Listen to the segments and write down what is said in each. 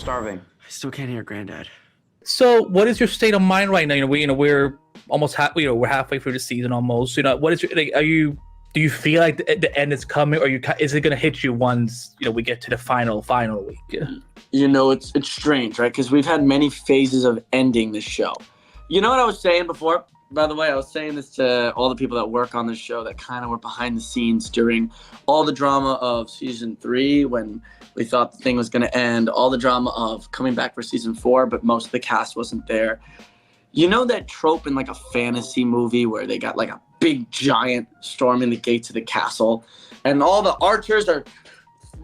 starving. I still can't hear Granddad. So, what is your state of mind right now? We're almost we're halfway through the season almost. What is do you feel like the end is coming, or is it going to hit you once we get to the final week? It's strange, right? Because we've had many phases of ending this show. You know what I was saying before? By the way, I was saying this to all the people that work on this show that kind of were behind the scenes during all the drama of season 3 when we thought the thing was going to end, all the drama of coming back for season 4, but most of the cast wasn't there. You know that trope in like a fantasy movie where they got like a big giant storming the gates of the castle and all the archers are,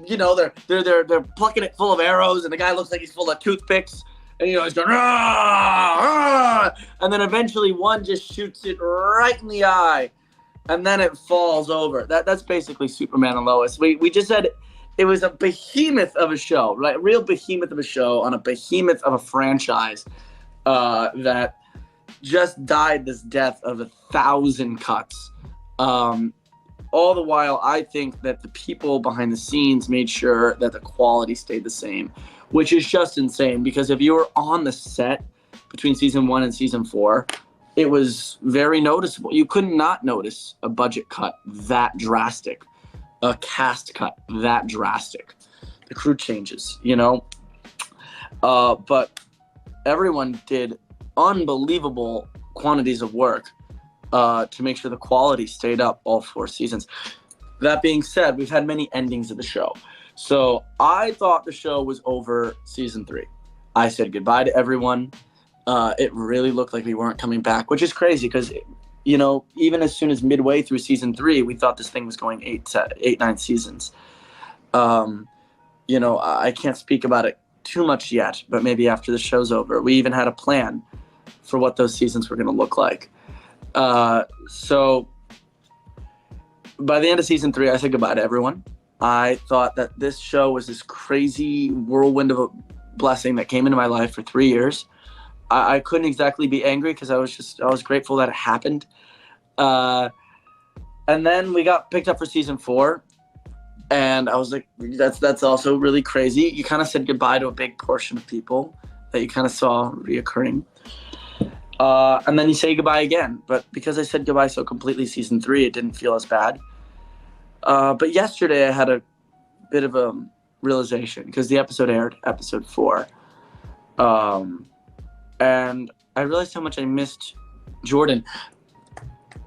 they're plucking it full of arrows and the guy looks like he's full of toothpicks. And, he's going, "Rah, rah," and then eventually one just shoots it right in the eye, and then it falls over. That's basically Superman and Lois. We just said it was a behemoth of a show, right? A real behemoth of a show on a behemoth of a franchise that just died this death of 1,000 cuts. All the while, I think that the people behind the scenes made sure that the quality stayed the same, which is just insane because if you were on the set between season 1 and season 4, it was very noticeable. You could not notice a budget cut that drastic, a cast cut that drastic. The crew changes, but everyone did unbelievable quantities of work to make sure the quality stayed up all 4 seasons. That being said, we've had many endings of the show. So I thought the show was over season 3. I said goodbye to everyone. It really looked like we weren't coming back, which is crazy because, even as soon as midway through season 3, we thought this thing was going 9 seasons. I can't speak about it too much yet, but maybe after the show's over. We even had a plan for what those seasons were going to look like. So by the end of season 3, I said goodbye to everyone. I thought that this show was this crazy whirlwind of a blessing that came into my life for 3 years. I couldn't exactly be angry because I was grateful that it happened. And then we got picked up for season 4. And I was like, that's also really crazy. You kind of said goodbye to a big portion of people that you kind of saw reoccurring. And then you say goodbye again. But because I said goodbye so completely season 3, it didn't feel as bad. But yesterday I had a bit of a realization because the episode aired, episode 4. And I realized how much I missed Jordan.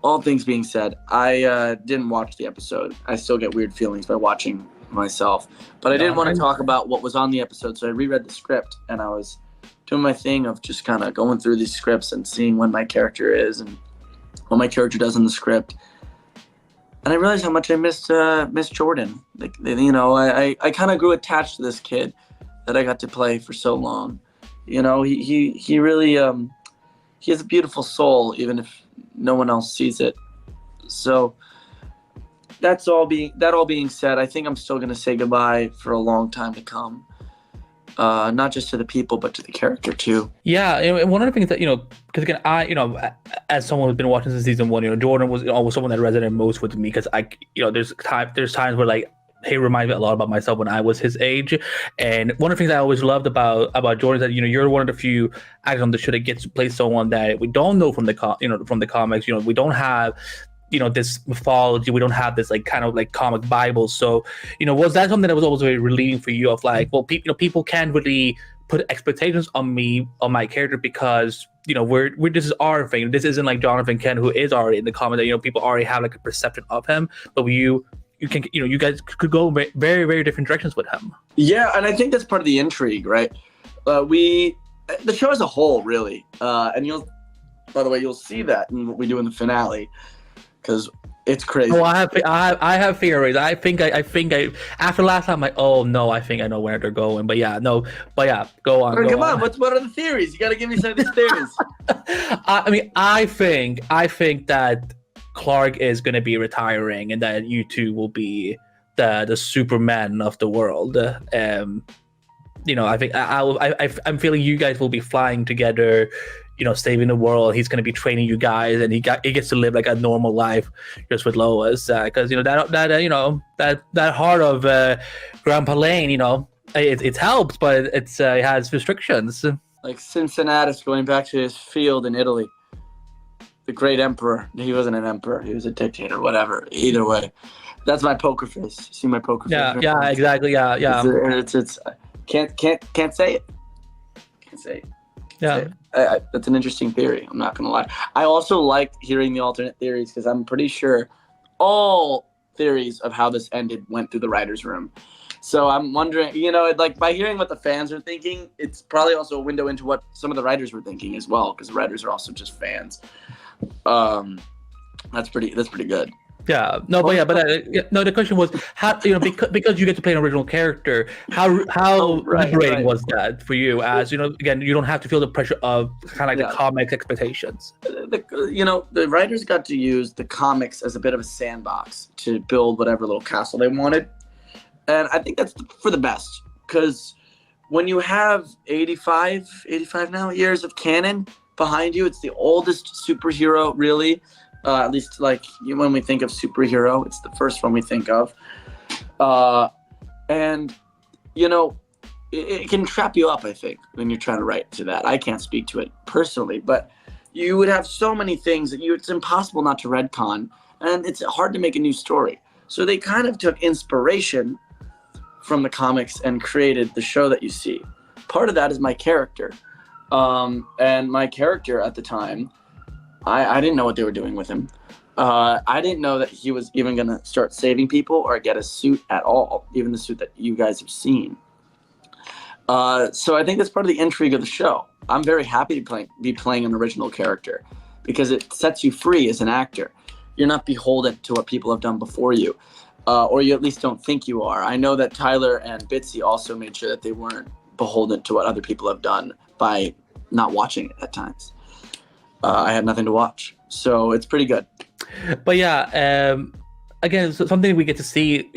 All things being said, I didn't watch the episode. I still get weird feelings by watching myself. But I didn't want to talk about what was on the episode, so I reread the script, and I was doing my thing of just kind of going through these scripts and seeing when my character is and what my character does in the script. And I realized how much I missed Jordan. Like, I kind of grew attached to this kid that I got to play for so long. He really he has a beautiful soul, even if no one else sees it. So that all being said, I think I'm still going to say goodbye for a long time to come. Not just to the people, but to the character too. Yeah, and one of the things that because again, I as someone who's been watching since season 1, Jordan was always someone that resonated most with me because there's times where like he reminds me a lot about myself when I was his age. And one of the things I always loved about Jordan is that you're one of the few actors on the show that gets to play someone that we don't know from the comics. We don't have this mythology. We don't have this like kind of like comic Bible. So was that something that was always very relieving for you? Of like, well, people can't really put expectations on me, on my character, because we're this is our thing. This isn't like Jonathan Kent, who is already in the comics. That people already have like a perception of him, but you guys could go very, very different directions with him. Yeah, and I think that's part of the intrigue, right? The show as a whole, really, and you'll see that in what we do in the finale, because it's crazy. Oh, I have theories. I think after last time, I think I know where they're going. But yeah, go on. Come on, what are the theories? You got to give me some of these theories. I think that Clark is going to be retiring, and that you two will be the Superman of the world. I think I'm feeling you guys will be flying together, saving the world. He's going to be training you guys, and he gets to live like a normal life just with Lois, because that heart of Grandpa Lane, It helps, but it has restrictions. Like Cincinnatus going back to his field in Italy. The great emperor. He wasn't an emperor. He was a dictator. Whatever. Either way, that's my poker face. See my poker face. Yeah, yeah, exactly. Yeah, yeah. It's can't say it. Can't say it. Yeah. That's an interesting theory. I'm not gonna lie. I also like hearing the alternate theories because I'm pretty sure all theories of how this ended went through the writers' room. So I'm wondering, like by hearing what the fans are thinking, it's probably also a window into what some of the writers were thinking as well, because the writers are also just fans. That's pretty good. Yeah, no, but the question was how because you get to play an original character, how liberating was that for you? As again, you don't have to feel the pressure of kind of like the comics expectations. The writers got to use the comics as a bit of a sandbox to build whatever little castle they wanted, and I think that's for the best, because when you have 85 now years of canon behind you, it's the oldest superhero really. At least when we think of superhero, it's the first one we think of. And, it can trap you up, I think, when you're trying to write to that. I can't speak to it personally, but you would have so many things that it's impossible not to retcon, and it's hard to make a new story. So they kind of took inspiration from the comics and created the show that you see. Part of that is my character. And my character at the time, I didn't know what they were doing with him. I didn't know that he was even going to start saving people or get a suit at all, even the suit that you guys have seen. So I think that's part of the intrigue of the show. I'm very happy to be playing an original character because it sets you free as an actor. You're not beholden to what people have done before you, or you at least don't think you are. I know that Tyler and Bitsy also made sure that they weren't beholden to what other people have done by not watching it at times. I had nothing to watch, so it's pretty good. But yeah, again, something we get to see,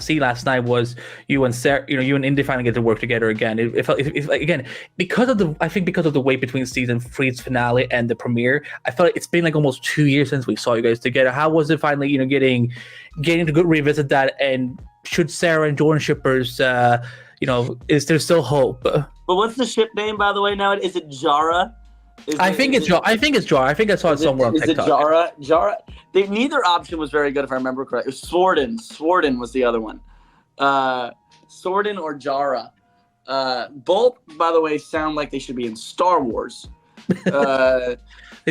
see last night was you and Sarah, you and Indy finally get to work together again. It felt again because of the wait between season 3's finale and the premiere. I felt like it's been like almost 2 years since we saw you guys together. How was it finally, getting to revisit that? And should Sarah and Jordan shippers, is there still hope? But what's the ship name, by the way? Now is it Jara? I think it's Jara. I think I saw it somewhere on TikTok. Is it Jara? Neither option was very good, if I remember correctly. It was Sworden. Sworden was the other one. Sworden or Jara. Both, by the way, sound like they should be in Star Wars. They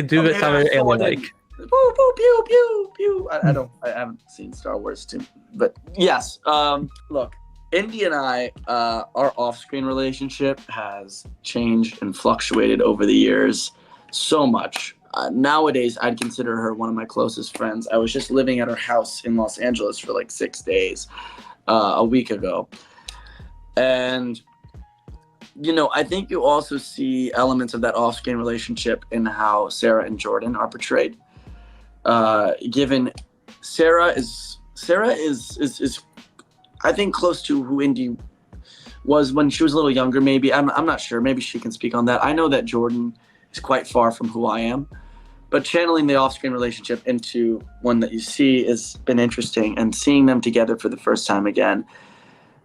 do sound very alien-like. Pew, pew, pew, pew, pew. I haven't seen Star Wars too, but yes. Look. Indy and I, our off-screen relationship has changed and fluctuated over the years so much. Nowadays, I'd consider her one of my closest friends. I was just living at her house in Los Angeles for like 6 days a week ago. And, I think you also see elements of that off-screen relationship in how Sarah and Jordan are portrayed. Given Sarah is I think close to who Indy was when she was a little younger, maybe. I'm not sure. Maybe she can speak on that. I know that Jordan is quite far from who I am. But channeling the off-screen relationship into one that you see has been interesting. And seeing them together for the first time again,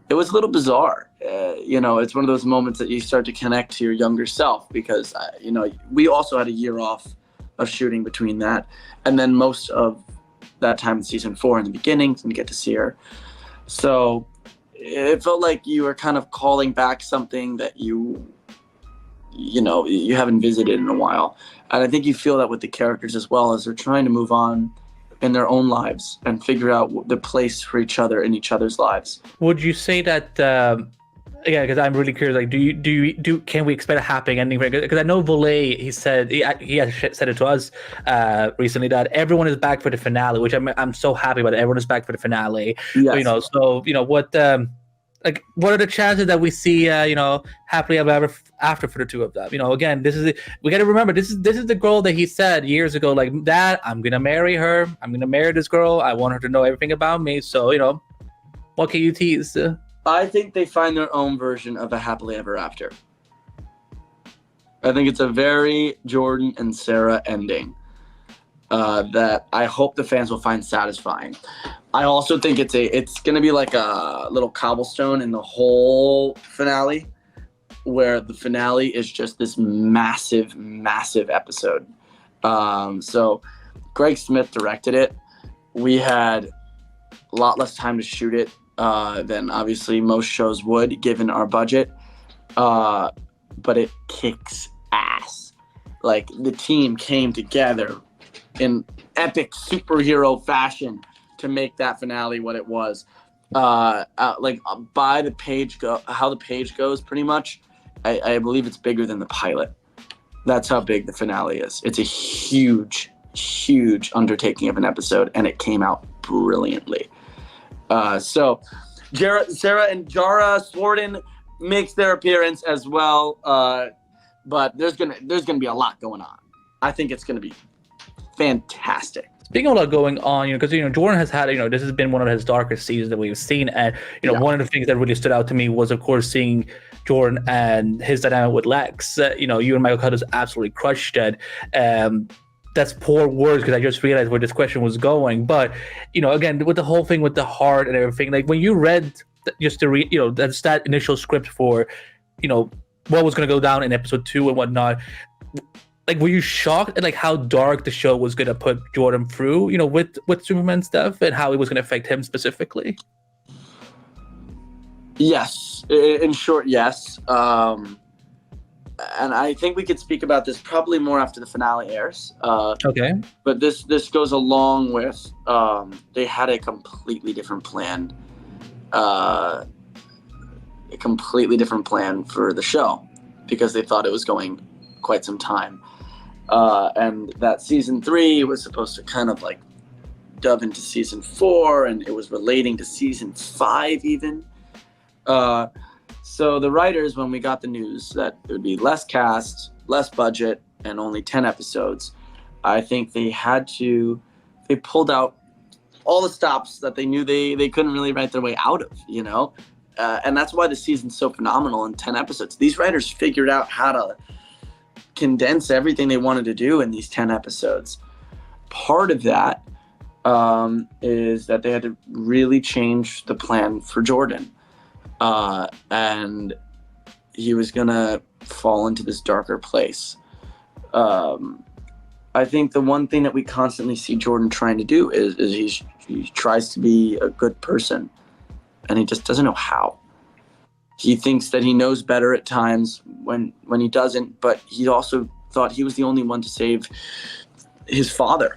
it was a little bizarre. It's one of those moments that you start to connect to your younger self because, we also had a year off of shooting between that. And then most of that time in season 4 in the beginning, didn't get to see her. So it felt like you were kind of calling back something that you haven't visited in a while. And I think you feel that with the characters as well, as they're trying to move on in their own lives and figure out the place for each other in each other's lives. Would you say that, because I'm really curious, like, can we expect a happy ending? Because I know Volley, he said it to us recently that everyone is back for the finale, which I'm so happy about it. Everyone is back for the finale. Yes. What are the chances that we see happily ever after for the two of them? Again, we got to remember this is the girl that he said years ago, like, Dad, I'm gonna marry her. I'm gonna marry this girl. I want her to know everything about me. So what can you tease? I think they find their own version of a happily ever after. I think it's a very Jordan and Sarah ending that I hope the fans will find satisfying. I also think it's gonna be like a little cobblestone in the whole finale, where the finale is just this massive, massive episode. So Greg Smith directed it. We had a lot less time to shoot it than obviously most shows would, given our budget. But it kicks ass. Like, the team came together in epic superhero fashion to make that finale what it was. Like, by the page how the page goes, pretty much, I believe it's bigger than the pilot. That's how big the finale is. It's a huge, huge undertaking of an episode, and it came out brilliantly. So Sarah and Jara Swarden makes their appearance as well, but there's gonna be a lot going on. I think it's gonna be fantastic. Speaking of a lot going on, because Jordan has had, this has been one of his darkest seasons that we've seen, and one of the things that really stood out to me was, of course, seeing Jordan and his dynamic with Lex. You and Michael Cuddos absolutely crushed it. That's poor words, because I just realized where this question was going. But again, with the whole thing with the heart and everything, like when you read just that initial script for what was going to go down in episode 2 and whatnot, like, were you shocked at like how dark the show was going to put Jordan through, with Superman stuff, and how it was going to affect him specifically? Yes, in short, yes. And I think we could speak about this probably more after the finale airs. Okay. But this goes along with they had a completely different plan. A completely different plan for the show, because they thought it was going quite some time. And that season 3 was supposed to kind of like dove into season 4, and it was relating to season 5 even. So the writers, when we got the news that there would be less cast, less budget, and only 10 episodes, I think they pulled out all the stops that they knew they couldn't really write their way out of, and that's why the season's so phenomenal in 10 episodes. These writers figured out how to condense everything they wanted to do in these 10 episodes. Part of that is that they had to really change the plan for Jordan. And he was going to fall into this darker place. I think the one thing that we constantly see Jordan trying to do is he tries to be a good person, and he just doesn't know how. He thinks that he knows better at times when he doesn't, but he also thought he was the only one to save his father,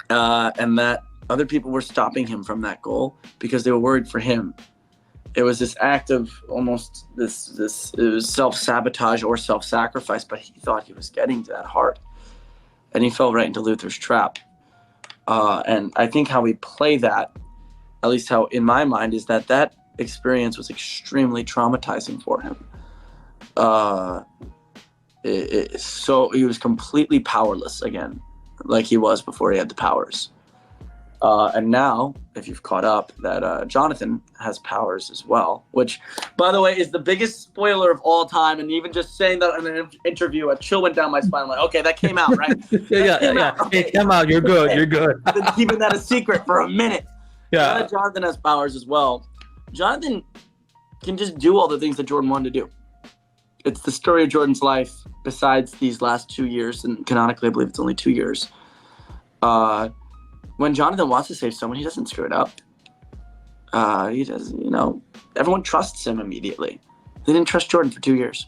and that other people were stopping him from that goal because they were worried for him. It was this act of almost this it was self-sabotage or self-sacrifice, but he thought he was getting to that heart, and he fell right into Luther's trap. And I think how we play that, at least how in my mind, is that experience was extremely traumatizing for him. So he was completely powerless again, like he was before he had the powers. And now, if you've caught up, that Jonathan has powers as well, which, by the way, is the biggest spoiler of all time. And even just saying that in an interview, a chill went down my spine. I'm like, okay, that came out, right? Yeah. Okay. It came out. You're good. You're good. I've been keeping that a secret for a minute. Yeah. Now that Jonathan has powers as well, Jonathan can just do all the things that Jordan wanted to do. It's the story of Jordan's life besides these last 2 years, and canonically I believe it's only 2 years. When Jonathan wants to save someone, he doesn't screw it up. He does, everyone trusts him immediately. They didn't trust Jordan for 2 years.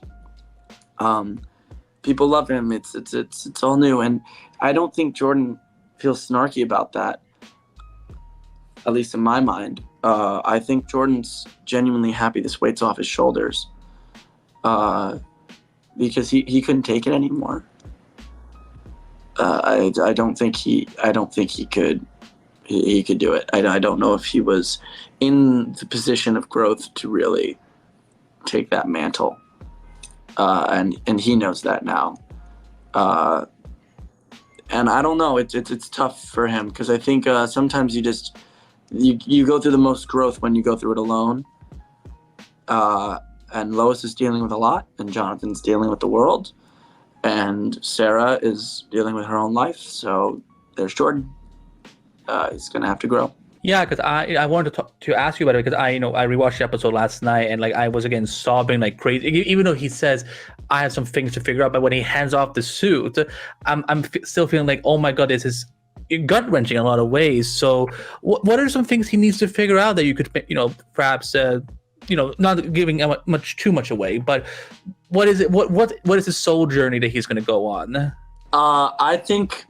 People love him. It's all new, and I don't think Jordan feels snarky about that. At least in my mind, I think Jordan's genuinely happy this weight's off his shoulders, because he couldn't take it anymore. I don't think he could do it. I don't know if he was in the position of growth to really take that mantle, and he knows that now. And I don't know. It's tough for him, because I think sometimes you go through the most growth when you go through it alone. And Lois is dealing with a lot, and Jonathan's dealing with the world, and Sarah is dealing with her own life. So there's Jordan. He's going to have to grow. Yeah, because I wanted to ask you about it because I rewatched the episode last night and like I was again sobbing like crazy. Even though he says I have some things to figure out, but when he hands off the suit, I'm still feeling like, oh my god, this is gut wrenching in a lot of ways. So what are some things he needs to figure out that you could perhaps not giving too much away, but what is it? What is his soul journey that he's going to go on? I think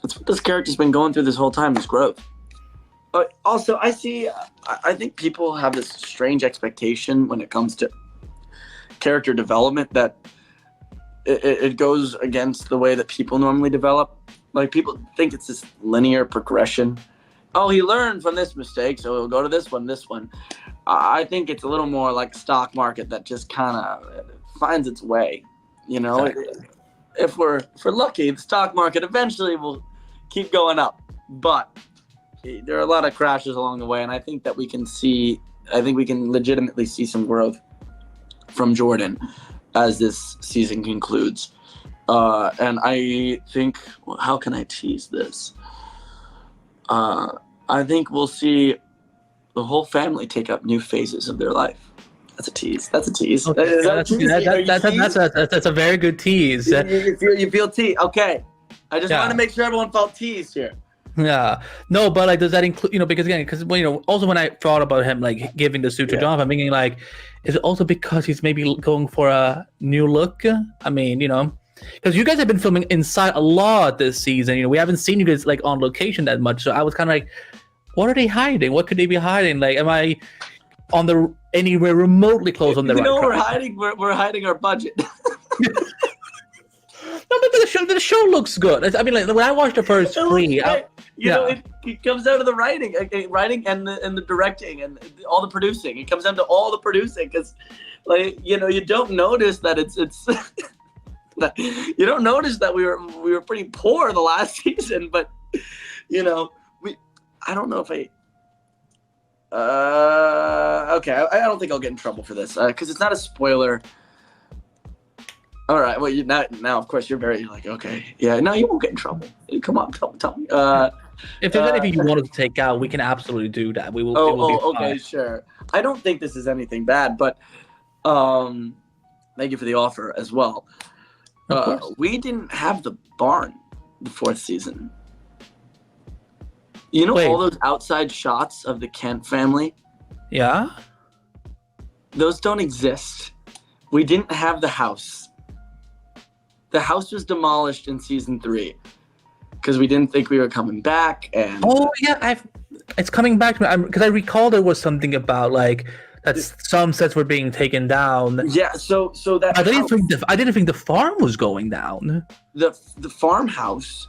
that's what this character's been going through this whole time, is growth. Also, I think people have this strange expectation when it comes to character development that it goes against the way that people normally develop. Like, people think it's this linear progression. Oh, he learned from this mistake, so he'll go to this one. I think it's a little more like stock market that just kind of finds its way. Exactly. If we're lucky, the stock market eventually will keep going up. But there are a lot of crashes along the way, and I think we can legitimately see some growth from Jordan as this season concludes. And I think, how can I tease this? I think we'll see the whole family take up new phases of their life. That's a tease. Okay. That's a very good tease. You feel teased. Okay. I just want to make sure everyone felt teased here. Yeah. No, but like, does that include, because also when I thought about him like giving the suit to John, I'm thinking like, is it also because he's maybe going for a new look? I mean, because you guys have been filming inside a lot this season. We haven't seen you guys like on location that much. So I was kind of like, what are they hiding? What could they be hiding? Like, am I on anywhere remotely close on the right track? We're hiding. We're hiding our budget. No, but the show looks good. I mean, like when I watched the first three, it comes down to the writing and the directing and all the producing. It comes down to all the producing because, like, you don't notice that it's. You don't notice that we were pretty poor the last season, but I don't know if okay, I don't think I'll get in trouble for this because it's not a spoiler. All right, well, now of course you're very like, okay, yeah, no, you won't get in trouble. Come on, tell me. If there's anything you wanted to take out, we can absolutely do that. We will. Okay, sure. I don't think this is anything bad, but thank you for the offer as well. We didn't have the barn the fourth season. All those outside shots of the Kent family? Yeah? Those don't exist. We didn't have the house. The house was demolished in season 3 because we didn't think we were coming back. And it's coming back to me because I recall there was something about like that some sets were being taken down. Yeah, so that I didn't think the farm was going down. The farmhouse.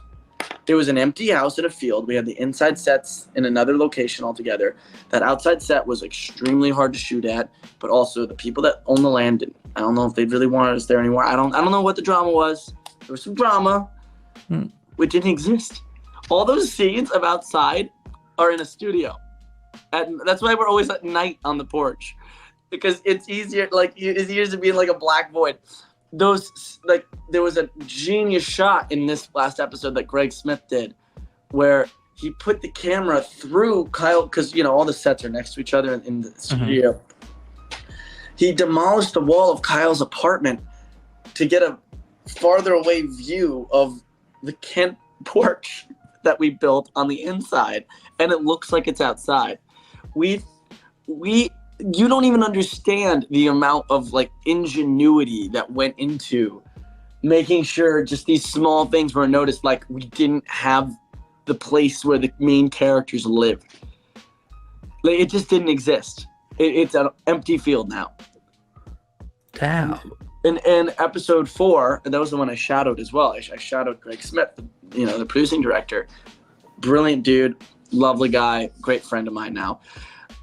It was an empty house in a field. We had the inside sets in another location altogether. That outside set was extremely hard to shoot at, but also the people that own the land didn't. I don't know if they really wanted us there anymore. I don't know what the drama was. There was some drama, which didn't exist. All those scenes of outside are in a studio. And that's why we're always at night on the porch, because it's easier. Like, it's easier to be in like a black void. There was a genius shot in this last episode that Greg Smith did where he put the camera through Kyle, because all the sets are next to each other in the studio. He demolished the wall of Kyle's apartment to get a farther away view of the Kent porch that we built on the inside, and it looks like it's outside. You don't even understand the amount of like ingenuity that went into making sure just these small things were noticed. Like, we didn't have the place where the main characters lived. Like, it just didn't exist. It's an empty field now. Damn. In episode 4, and that was the one I shadowed as well. I shadowed Greg Smith, the producing director. Brilliant dude, lovely guy, great friend of mine now.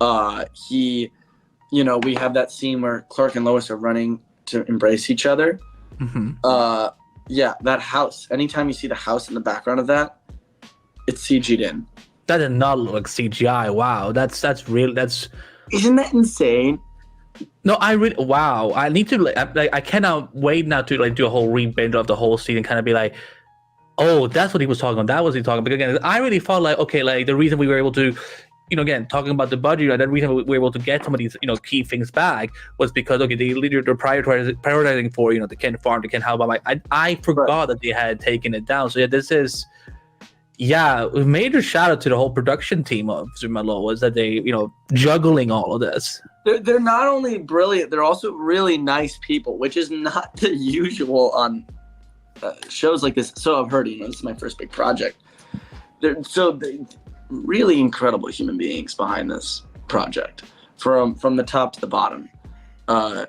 We have that scene where Clark and Lois are running to embrace each other. That house. Anytime you see the house in the background of that, it's CG'd in. That did not look like CGI. Wow, that's real. Isn't that insane? No, wow. I need to I cannot wait now to like do a whole re-binge of the whole scene and kind of be like, oh, that's what he was talking about. That was he talking about. Because again, I really felt like, okay, like the reason we were able to again, talking about the budget, that reason we were able to get some of these, key things back was because, okay, they're prioritizing for, the Ken Farm, the Ken Halbam. I forgot that they had taken it down. So, yeah, this is, a major shout out to the whole production team of Super Lois that they, juggling all of this. They're not only brilliant, they're also really nice people, which is not the usual on shows like this. So I've heard, this is my first big project. They're really incredible human beings behind this project, from the top to the bottom. Todd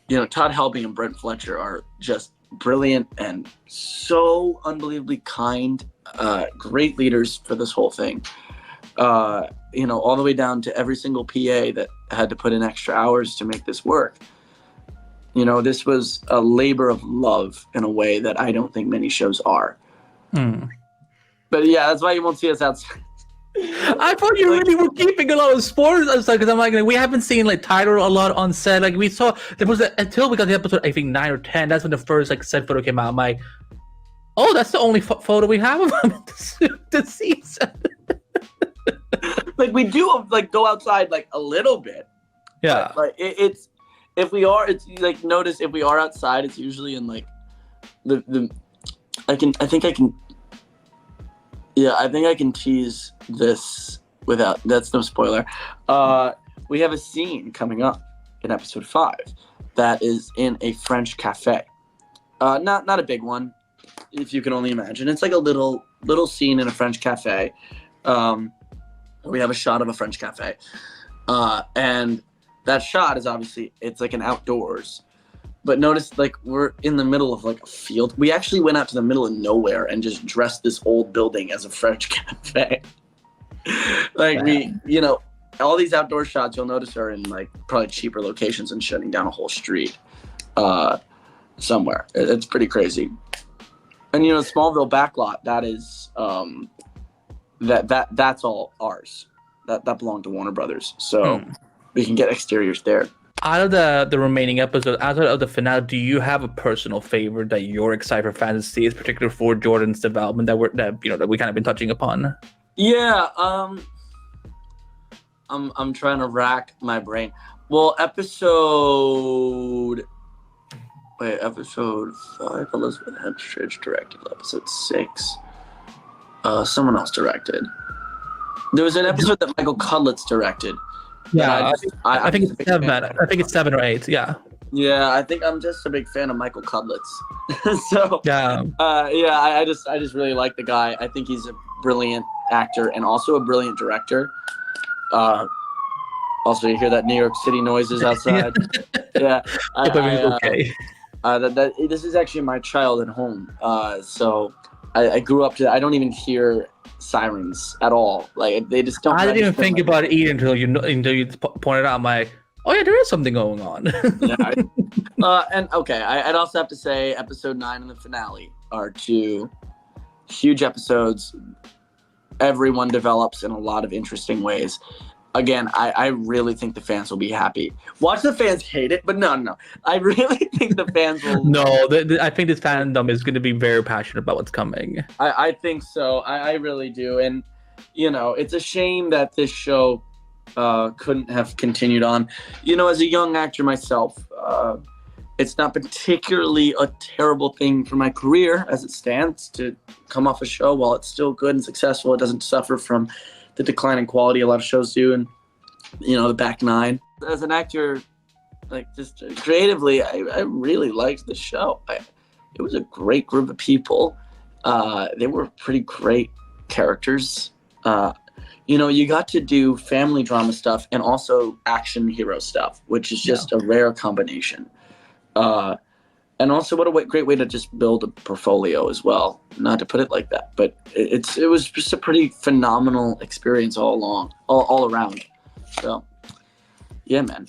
Helbing and Brent Fletcher are just brilliant and so unbelievably kind, great leaders for this whole thing. All the way down to every single PA that had to put in extra hours to make this work. This was a labor of love in a way that I don't think many shows are. But yeah, that's why you won't see us outside. I thought you really were keeping a lot of sports outside, because I'm like, we haven't seen Tyler a lot on set. Like, we saw there was until we got the episode, I think 9 or 10. That's when the first set photo came out. I'm like, oh, that's the only photo we have of him this season. We do go outside a little bit. Yeah. But, notice if we are outside, it's usually in I think I can tease this without, that's no spoiler. We have a scene coming up in episode 5 that is in a French cafe. Not a big one, if you can only imagine. It's like a little scene in a French cafe. We have a shot of a French cafe. And that shot is obviously, it's an outdoors. But notice, we're in the middle of, a field. We actually went out to the middle of nowhere and just dressed this old building as a French cafe. All these outdoor shots you'll notice are in, probably cheaper locations and shutting down a whole street somewhere. It's pretty crazy. And, Smallville backlot, that is, that's all ours. That belonged to Warner Brothers. So we can get exteriors there. Out of the remaining episodes, outside of the finale, do you have a personal favorite that you're excited for fans to see, in particular for Jordan's development that we kind of been touching upon? Yeah, I'm trying to rack my brain. Well, episode 5, Elizabeth Henstridge directed. Episode 6, someone else directed. There was an episode that Michael Cudlitz directed. Yeah, I think it's 7. I think it's 7 or 8. Yeah. Yeah, I think I'm just a big fan of Michael Cudlitz. So yeah, I just really like the guy. I think he's a brilliant actor and also a brilliant director. Also, you hear that New York City noises outside. Yeah, okay. This is actually my childhood home. So I grew up to. I don't even hear sirens at all. They just don't. I didn't even think about it either until you pointed out. I'm like, oh yeah, there is something going on. And okay, I'd also have to say episode 9 and the finale are 2 huge episodes. Everyone develops in a lot of interesting ways. Again, I really think the fans will be happy. Watch the fans hate it, but no. I really think the fans will. No, I think this fandom is going to be very passionate about what's coming. I think so. I really do. And, it's a shame that this show couldn't have continued on. As a young actor myself, it's not particularly a terrible thing for my career as it stands to come off a show while it's still good and successful. It doesn't suffer from the decline in quality a lot of shows do, and the back 9. As an actor, just creatively, I really liked the show. It was a great group of people. They were pretty great characters. You got to do family drama stuff and also action hero stuff, which is just a rare combination. And also, what a great way to just build a portfolio as well. Not to put it like that, but it was just a pretty phenomenal experience all around. So, yeah, man.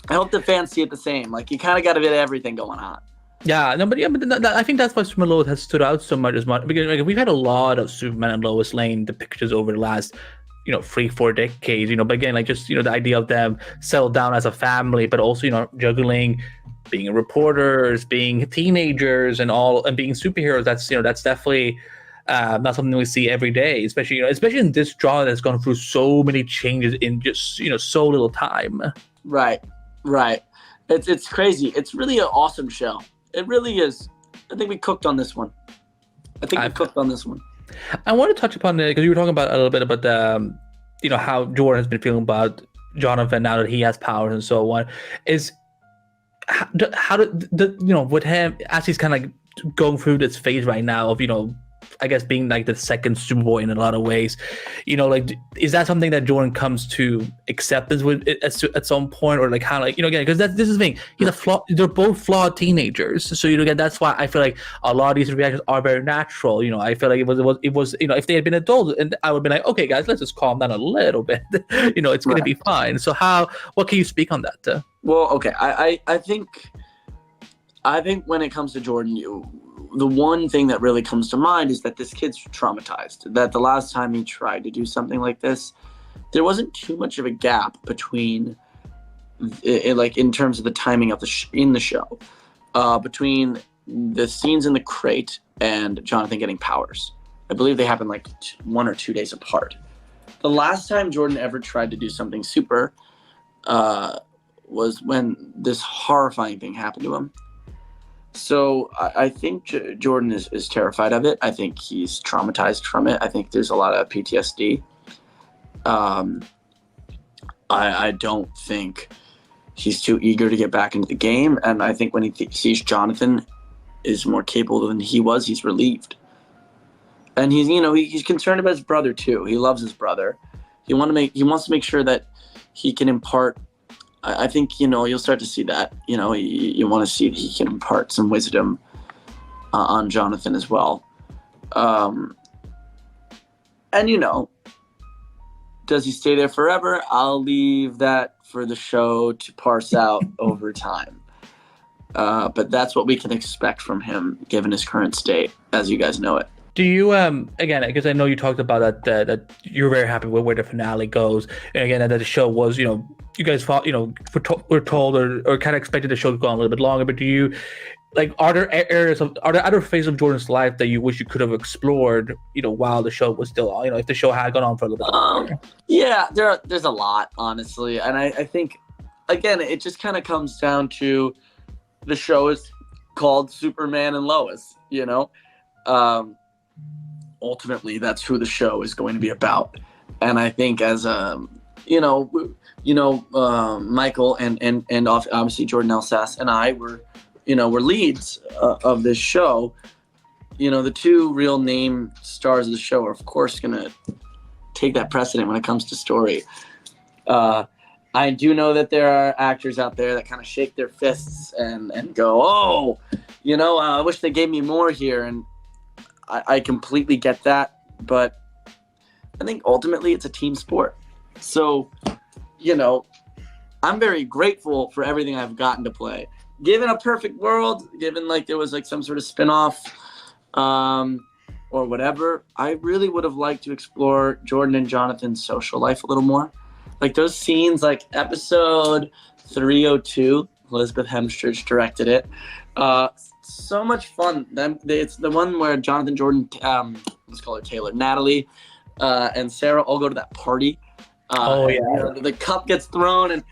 I hope the fans see it the same. You kind of got a bit of everything going on. Yeah, no, but I think that's why Superman and Lois has stood out so much because we've had a lot of Superman and Lois Lane depictions over the last 3-4 decades. But again, the idea of them settled down as a family, but also juggling being reporters, being teenagers, and being superheroes. That's definitely Not something we see every day, especially in this genre that's gone through so many changes in just so little time. Right. It's crazy. It's really an awesome show. It really is. I think we cooked on this one. I want to touch upon it because you were talking about a little bit about the, how Jordan has been feeling about Jonathan now that he has powers and so on. Is how with him as he's kind of like going through this phase right now of I guess being like the second Superboy in a lot of ways, like is that something that Jordan comes to acceptance with at some point, or like kind of like again, because this is the thing, they're both flawed teenagers, so again that's why I feel like a lot of these reactions are very natural. I feel like it was if they had been adults, and I would be like, okay guys, let's just calm down a little bit. It's gonna be fine. So what can you speak on that? Well, okay, I think when it comes to Jordan, the one thing that really comes to mind is that this kid's traumatized. That the last time he tried to do something like this, there wasn't too much of a gap between, like in terms of the timing of in the show, between the scenes in the crate and Jonathan getting powers. I believe they happened like 1 or 2 days apart. The last time Jordan ever tried to do something super was when this horrifying thing happened to him. So I think Jordan is terrified of it. I think he's traumatized from it. I think there's a lot of PTSD. I don't think he's too eager to get back into the game. And I think when he sees Jonathan is more capable than he was, he's relieved. And he's concerned about his brother too. He loves his brother. He wants to make sure that he can impart. I think, you'll start to see that, you want to see that he can impart some wisdom on Jonathan as well. And, does he stay there forever? I'll leave that for the show to parse out over time. But that's what we can expect from him, given his current state, as you guys know it. Do you again, because I know you talked about that you're very happy with where the finale goes, and again that the show was you guys thought were told or kind of expected the show to go on a little bit longer, but do you are there other phases of Jordan's life that you wish you could have explored while the show was still on, if the show had gone on for a little bit longer? Yeah, there's a lot, honestly, and I think again it just kind of comes down to the show is called Superman and Lois, ultimately that's who the show is going to be about. And I think as Michael and obviously Jordan Elsass and I were leads of this show. The two real name stars of the show are of course going to take that precedent when it comes to story. I do know that there are actors out there that kind of shake their fists and go, I wish they gave me more here. And I completely get that, but I think ultimately it's a team sport. So, I'm very grateful for everything I've gotten to play. Given a perfect world, given there was some sort of spinoff or whatever, I really would have liked to explore Jordan and Jonathan's social life a little more. Those scenes, episode 302, Elizabeth Hemstridge directed it. So much fun. It's the one where Jonathan, Jordan, let's call her Taylor, Natalie, and Sarah all go to that party. The cup gets thrown and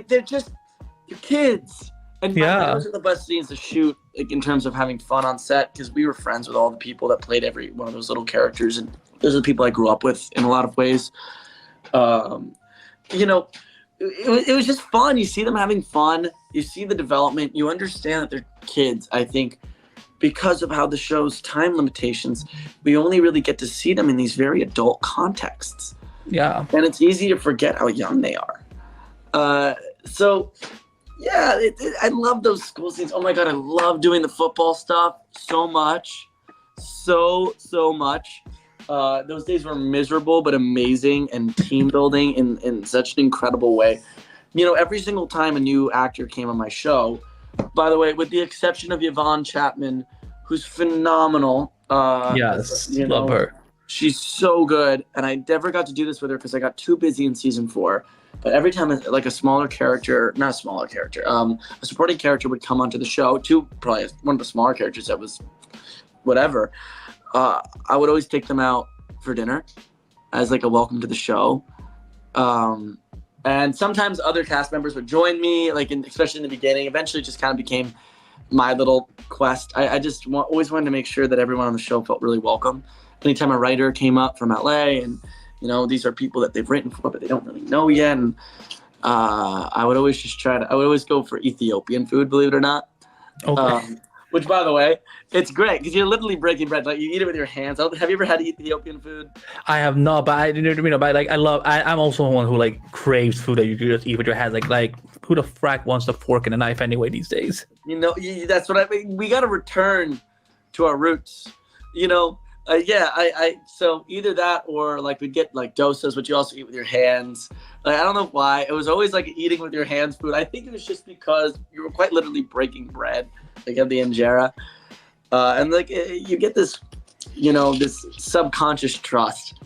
they're kids. And those are the best scenes to shoot in terms of having fun on set, because we were friends with all the people that played every one of those little characters, and those are the people I grew up with in a lot of ways. It was just fun. You see them having fun. You see the development. You understand that they're kids. I think because of how the show's time limitations, we only really get to see them in these very adult contexts. Yeah. And it's easy to forget how young they are. I love those school scenes. Oh my God, I love doing the football stuff so much. So much. Those days were miserable but amazing, and team building in such an incredible way. Every single time a new actor came on my show, by the way, with the exception of Yvonne Chapman, who's phenomenal. Yes, love her. She's so good, and I never got to do this with her because I got too busy in season 4. But every time a supporting character would come onto the show, probably one of the smaller characters that was whatever. I would always take them out for dinner as like a welcome to the show. And sometimes other cast members would join me, like especially in the beginning. Eventually, it just kind of became my little quest. I just always wanted to make sure that everyone on the show felt really welcome. Anytime a writer came up from LA, and these are people that they've written for, but they don't really know yet. And I would always I would always go for Ethiopian food, believe it or not. Okay. Which, by the way, it's great because you're literally breaking bread. Like you eat it with your hands. Have you ever had Ethiopian food? I have not, but I'm also one who like craves food that you can just eat with your hands. Like who the frack wants a fork and a knife anyway these days? That's what I mean. We got to return to our roots. So either that or like we'd get like dosas, which you also eat with your hands. Like, I don't know why. It was always like eating with your hands food. I think it was just because you were quite literally breaking bread. Like have the injera. And like you get this, this subconscious trust.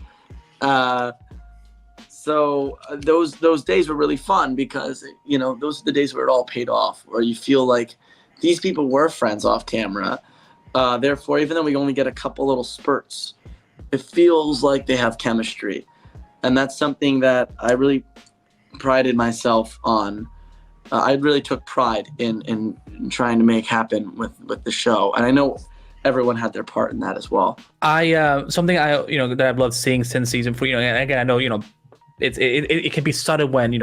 So those days were really fun because, those are the days where it all paid off, where you feel like these people were friends off camera. Therefore, even though we only get a couple little spurts, it feels like they have chemistry. And that's something that I really prided myself on. I really took pride in trying to make happen with the show. And I know everyone had their part in that as well. Something that I've loved seeing since season 4, and again, I know, it can be sudden when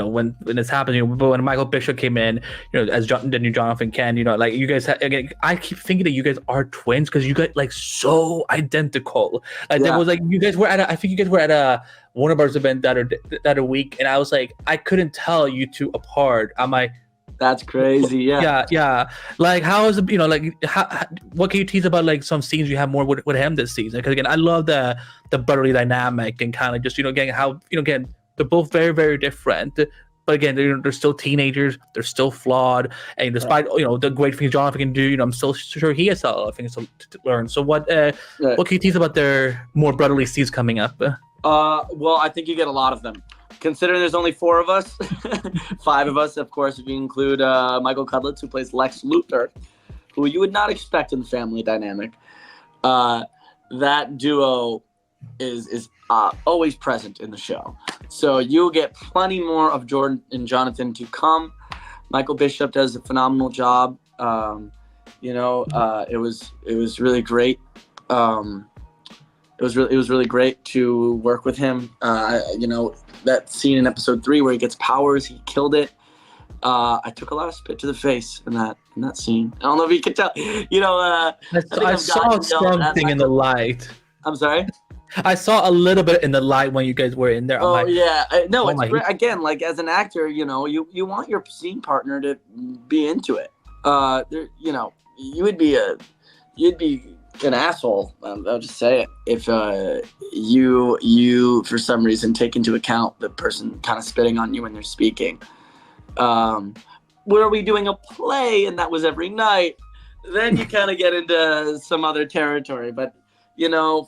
it's happening. But when Michael Bishop came in, as the new Jonathan Kent, like you guys, again, I keep thinking that you guys are twins because you guys like so identical. Like there was like you guys were I think you guys were at a Warner Bros event that a week, and I was like, I couldn't tell you two apart. I'm like, that's crazy. Yeah. Like, how is it? What can you tease about like some scenes you have more with him this season? Because again, I love the brotherly dynamic and kind of just again how again they're both very very different. But again, they're still teenagers. They're still flawed, and despite the great things Jonathan can do, I'm still sure he has a lot of things to learn. So what can you tease about their more brotherly scenes coming up? Well, I think you get a lot of them. Considering there's only 4 of us, 5 of us, of course, if you include Michael Cudlitz, who plays Lex Luthor, who you would not expect in the family dynamic. That duo is always present in the show. So you'll get plenty more of Jordan and Jonathan to come. Michael Bishop does a phenomenal job. It was really great. It was really great to work with him. That scene in episode 3 where he gets powers, he killed it. I took a lot of spit to the face in that scene. I don't know if you could tell. I saw something in the light. I'm sorry? I saw a little bit in the light when you guys were in there. It's great. Again, like as an actor, you want your scene partner to be into it. You'd be an asshole. I'll just say it. If you for some reason take into account the person kind of spitting on you when they're speaking. Were we doing a play and that was every night? Then you kind of get into some other territory. But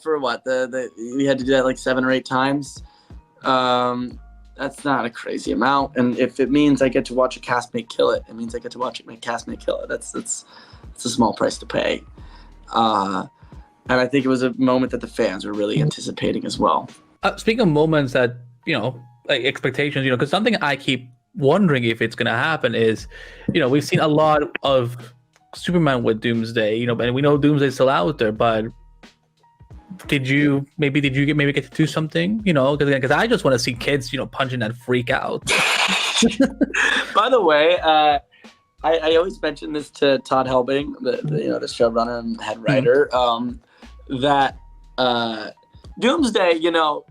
for what we had to do that like 7 or 8 times. That's not a crazy amount. And if it means I get to watch a castmate kill it, it means I get to watch my castmate kill it. That's a small price to pay. And I think it was a moment that the fans were really anticipating as well. Speaking of moments that, like expectations, because something I keep wondering if it's going to happen is, we've seen a lot of Superman with Doomsday, and we know Doomsday's still out there, but did you get to do something, because I just want to see kids, punching that freak out. By the way, I always mention this to Todd Helbing, the showrunner and head writer, that Doomsday,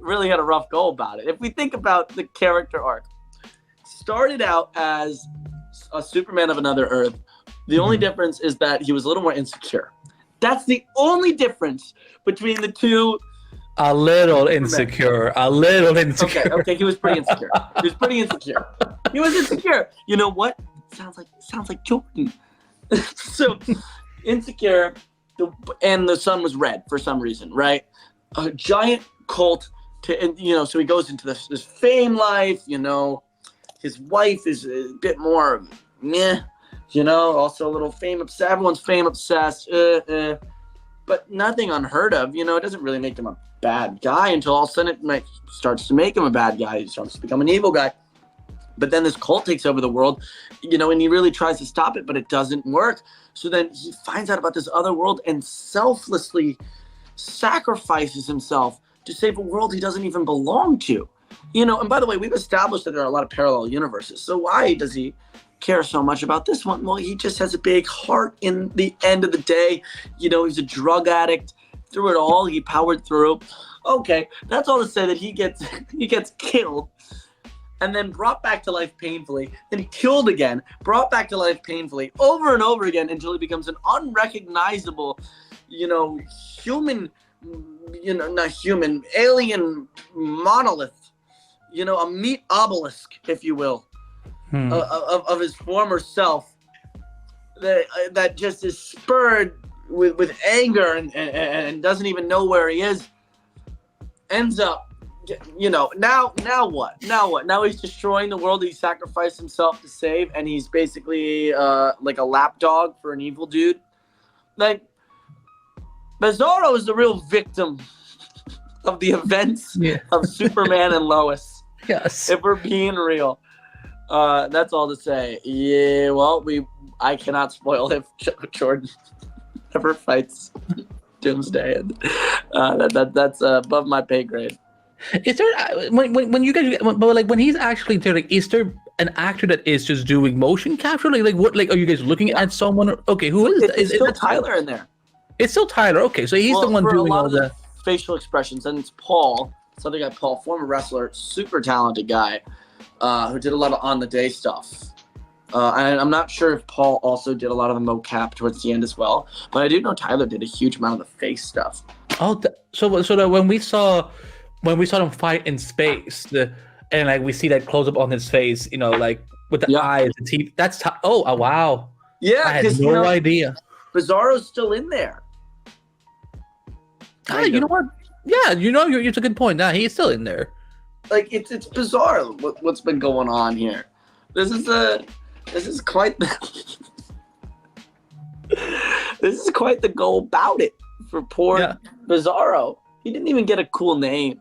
really had a rough go about it. If we think about the character arc, started out as a Superman of another Earth. The only difference is that he was a little more insecure. That's the only difference between the two. A little insecure. Okay, he was pretty insecure. He was insecure. You know what? Sounds like Jordan. So insecure, and the sun was red for some reason, right? A giant cult, so he goes into this fame life. His wife is a bit more meh. Also a little fame obsessed. Everyone's fame obsessed. but nothing unheard of. It doesn't really make him a bad guy until all of a sudden it starts to make him a bad guy. He starts to become an evil guy. But then this cult takes over the world, and he really tries to stop it, but it doesn't work. So then he finds out about this other world and selflessly sacrifices himself to save a world he doesn't even belong to. And by the way, we've established that there are a lot of parallel universes. So why does he care so much about this one? Well, he just has a big heart. In the end of the day, he's a drug addict. Through it all, he powered through. Okay, that's all to say that he gets killed and then brought back to life painfully, then killed again, brought back to life painfully, over and over again until he becomes an unrecognizable, human, not human, alien monolith, a meat obelisk, if you will, of his former self that just is spurred with anger and doesn't even know where he is, ends up, now what? Now he's destroying the world he sacrificed himself to save, and he's basically like a lapdog for an evil dude. Like, Bizarro is the real victim of the events of Superman and Lois. Yes. If we're being real. That's all to say. Yeah, well, I cannot spoil if Jordan ever fights Doomsday. That's above my pay grade. Is there when you guys, but like when he's actually there, like, is there an actor that is just doing motion capture? Like what? Like, are you guys looking at someone? Okay, who is? It's still Tyler in there. It's still Tyler. Okay, so he's the one doing all the facial expressions, and it's Paul. It's other guy, Paul, former wrestler, super talented guy, who did a lot of on the day stuff. And I'm not sure if Paul also did a lot of the mocap towards the end as well, but I do know Tyler did a huge amount of the face stuff. Oh, so that when we saw them fight in space, and like we see that close up on his face, like with the eyes, the teeth. That's oh wow. Yeah, I had no idea. Bizarro's still in there. You know what? Yeah, it's a good point. Nah, he's still in there. Like it's bizarre what's been going on here. This is quite the go about it for poor Bizarro. He didn't even get a cool name.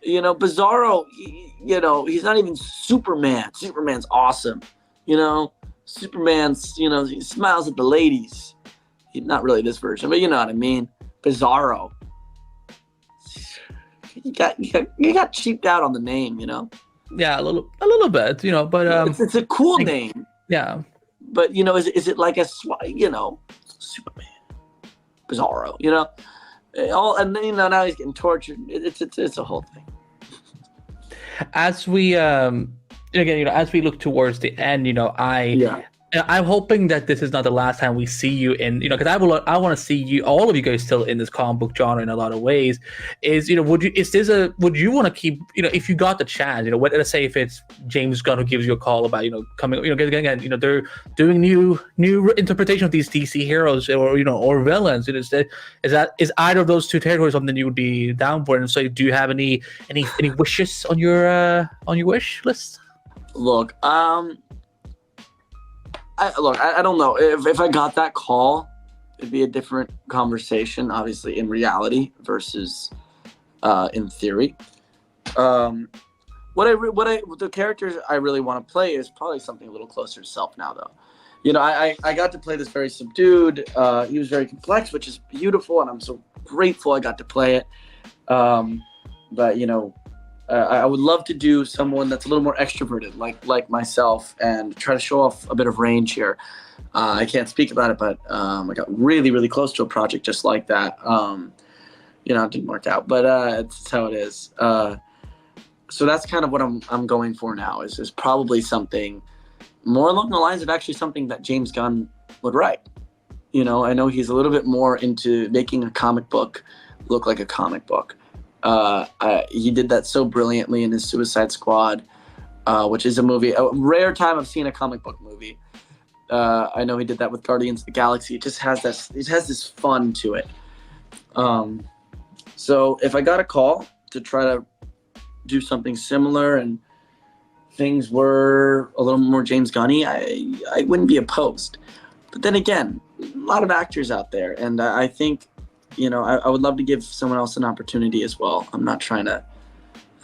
Bizarro, he's not even Superman. Superman's awesome. Superman's, he smiles at the ladies. He's not really this version, but you know what I mean. Bizarro. You got cheaped out on the name, Yeah, a little bit, but it's a cool name. Yeah. But is it like a Superman, Bizarro, and then now he's getting tortured. It's a whole thing. As we again, as we look towards the end, I'm hoping that this is not the last time we see you in, because I want to see all of you guys still in this comic book genre in a lot of ways. Would you want to keep, if you got the chance, let's say if it's James Gunn who gives you a call about, coming, again, they're doing new interpretation of these DC heroes or villains. Is either of those two territories something you would be down for? And so, do you have any wishes on your wish list? Look, I don't know. If I got that call, it'd be a different conversation, obviously, in reality versus in theory. The characters I really want to play is probably something a little closer to self now, though. I got to play this very subdued. He was very complex, which is beautiful, and I'm so grateful I got to play it. But I would love to do someone that's a little more extroverted, like myself, and try to show off a bit of range here. I can't speak about it, but I got really, really close to a project just like that. It didn't work out, but it's how it is. So that's kind of what I'm going for now. Is probably something more along the lines of actually something that James Gunn would write. I know he's a little bit more into making a comic book look like a comic book. He did that so brilliantly in his Suicide Squad, which is a rare time I've seen a comic book movie. I know he did that with Guardians of the Galaxy. It just has this fun to it. So if I got a call to try to do something similar and things were a little more James Gunny, I wouldn't be opposed. But then again, a lot of actors out there, and I think I would love to give someone else an opportunity as well. I'm not trying to.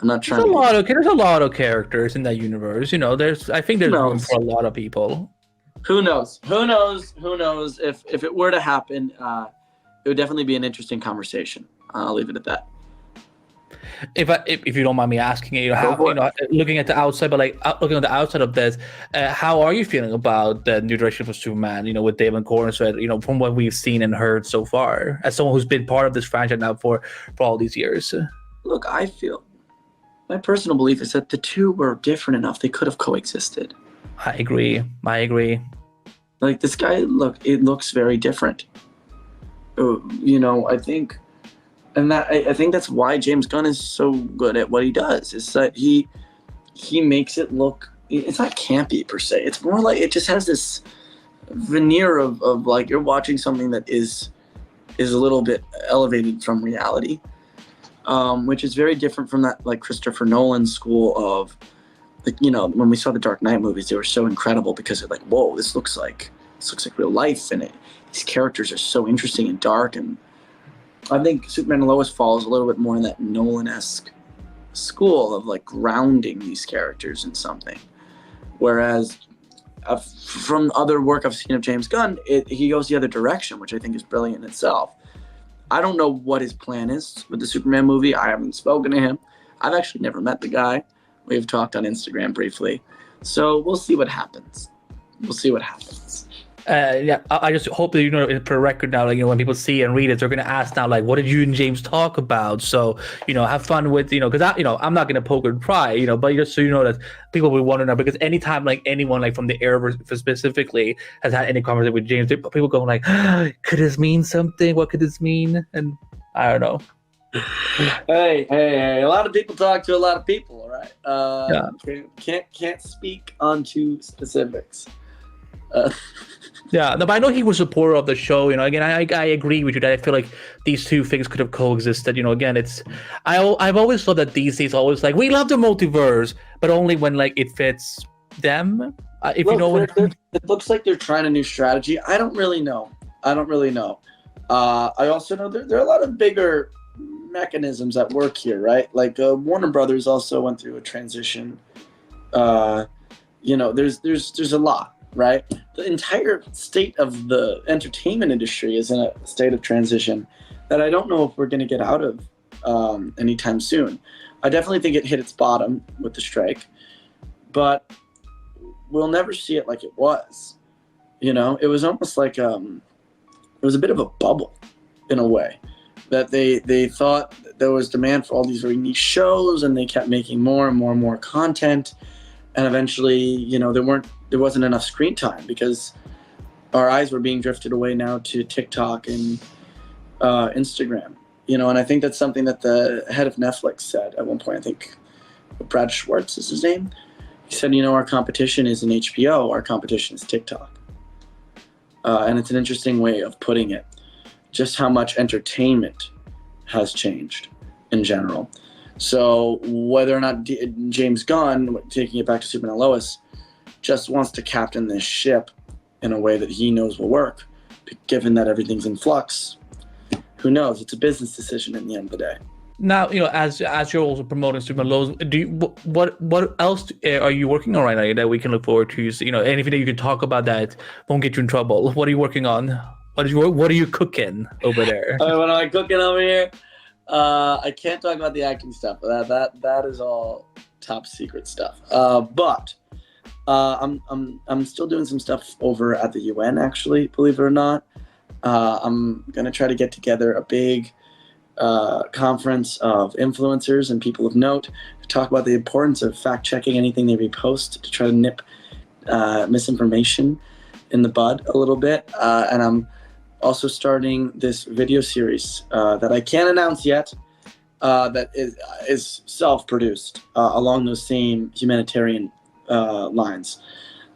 There's a lot of characters in that universe. I think there's room for a lot of people. Who knows? If it were to happen, it would definitely be an interesting conversation. I'll leave it at that. If you don't mind me asking you, looking at the outside, but like looking on the outside of this, how are you feeling about the new direction for Superman? With David Cornsweet, from what we've seen and heard so far, as someone who's been part of this franchise now for all these years. Look, my personal belief is that the two were different enough; they could have coexisted. I agree. Like this guy, it looks very different. I think. And I think that's why James Gunn is so good at what he does. Is that he makes it look. It's not campy per se. It's more like it just has this veneer of like you're watching something that is a little bit elevated from reality, which is very different from that like Christopher Nolan school of, like, when we saw the Dark Knight movies, they were so incredible because they're like, whoa, this looks like real life, and these characters are so interesting and dark. And I think Superman and Lois falls a little bit more in that Nolan-esque school of like grounding these characters in something. Whereas from other work I've seen of James Gunn, he goes the other direction, which I think is brilliant in itself. I don't know what his plan is with the Superman movie. I haven't spoken to him. I've actually never met the guy. We've talked on Instagram briefly. So we'll see what happens. I just hope that for record now, like when people see and read it, they're gonna ask now, like, what did you and James talk about? So have fun with because I'm not gonna poke and pry, but just so you know that people will want to know, because anytime like anyone like from the Arrowverse specifically has had any conversation with James, people go like, could this mean something? What could this mean? And I don't know. Hey! A lot of people talk to a lot of people, all right? Can't speak onto specifics. Yeah, no, but I know he was a supporter of the show. Again, I agree with you that I feel like these two things could have coexisted. Again, I've always thought that DC's always like, we love the multiverse, but only when like it fits them. It looks like they're trying a new strategy. I don't really know. I also know there are a lot of bigger mechanisms at work here, right? Like Warner Brothers also went through a transition. There's a lot. Right, the entire state of the entertainment industry is in a state of transition that I don't know if we're going to get out of anytime soon. I definitely think it hit its bottom with the strike, but we'll never see it like it was. It was almost like it was a bit of a bubble in a way, that they thought there was demand for all these very niche shows, and they kept making more and more and more content, and eventually, there wasn't enough screen time because our eyes were being drifted away now to TikTok and Instagram. And I think that's something that the head of Netflix said at one point. I think Brad Schwartz is his name. He said, our competition isn't HBO, our competition is TikTok. And it's an interesting way of putting it, just how much entertainment has changed in general. So whether or not James Gunn, taking it back to Superman and Lois, just wants to captain this ship in a way that he knows will work, given that everything's in flux, who knows? It's a business decision in the end of the day. Now, as you're also promoting Superman Lois, what else are you working on right now that we can look forward to? Anything that you can talk about that won't get you in trouble. What are you working on? What are you cooking over there? What am I cooking over here? I can't talk about the acting stuff. That is all top secret stuff. But I'm still doing some stuff over at the UN, actually, believe it or not. I'm gonna try to get together a big conference of influencers and people of note to talk about the importance of fact-checking anything they repost, to try to nip misinformation in the bud a little bit. And I'm also starting this video series that I can't announce yet, that is self-produced along those same humanitarian lines.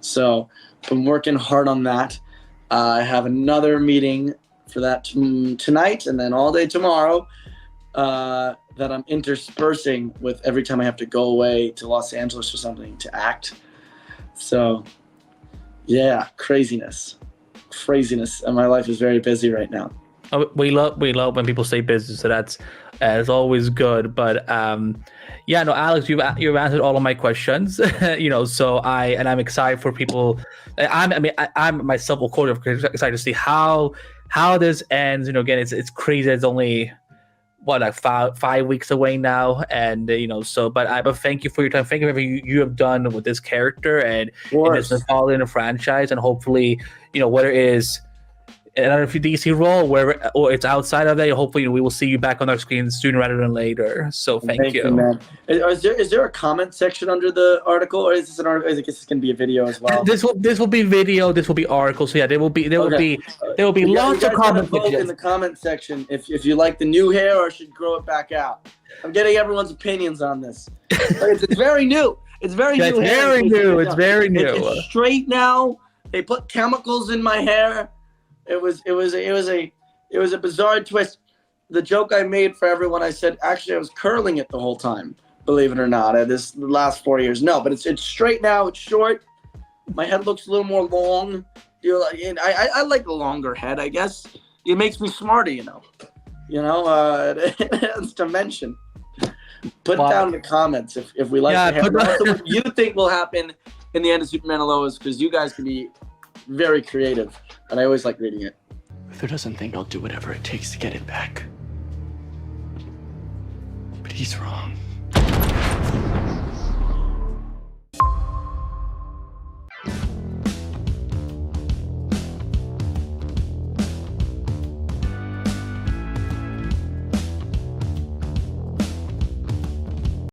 So I'm working hard on that. I have another meeting for that tonight and then all day tomorrow that I'm interspersing with every time I have to go away to Los Angeles or something to act. So yeah, craziness, and my life is very busy right now. We love when people say business, so that's it's always good. But yeah, no, Alex, you've answered all of my questions. So I'm excited for people. I'm myself, of course, excited to see how this ends. Again, it's crazy. It's only what, like 5 weeks away now, and but thank you for your time. Thank you for everything you have done with this character and this in the franchise, and hopefully whether it is another DC role or it's outside of that, hopefully we will see you back on our screen sooner rather than later. So thank you. Man. Is there a comment section under the article, or is this an article? I guess it's gonna be a video as well. This will be video. This will be articles. So yeah, there will be lots of comments in the comment section if you like the new hair or should grow it back out. I'm getting everyone's opinions on this. It's very new. It's very new. It's very new. It's very new. It's straight now. They put chemicals in my hair. It was a bizarre twist. The joke I made for everyone, I said actually I was curling it the whole time. Believe it or not, the last 4 years. No, but it's straight now. It's short. My head looks a little more long. I like the longer head. I guess it makes me smarter. It's dimension. Put down in the comments if we like the hair. What you think will happen in the end of Superman and Lois, because you guys can be very creative, and I always like reading it. Luther doesn't think I'll do whatever it takes to get it back. But he's wrong.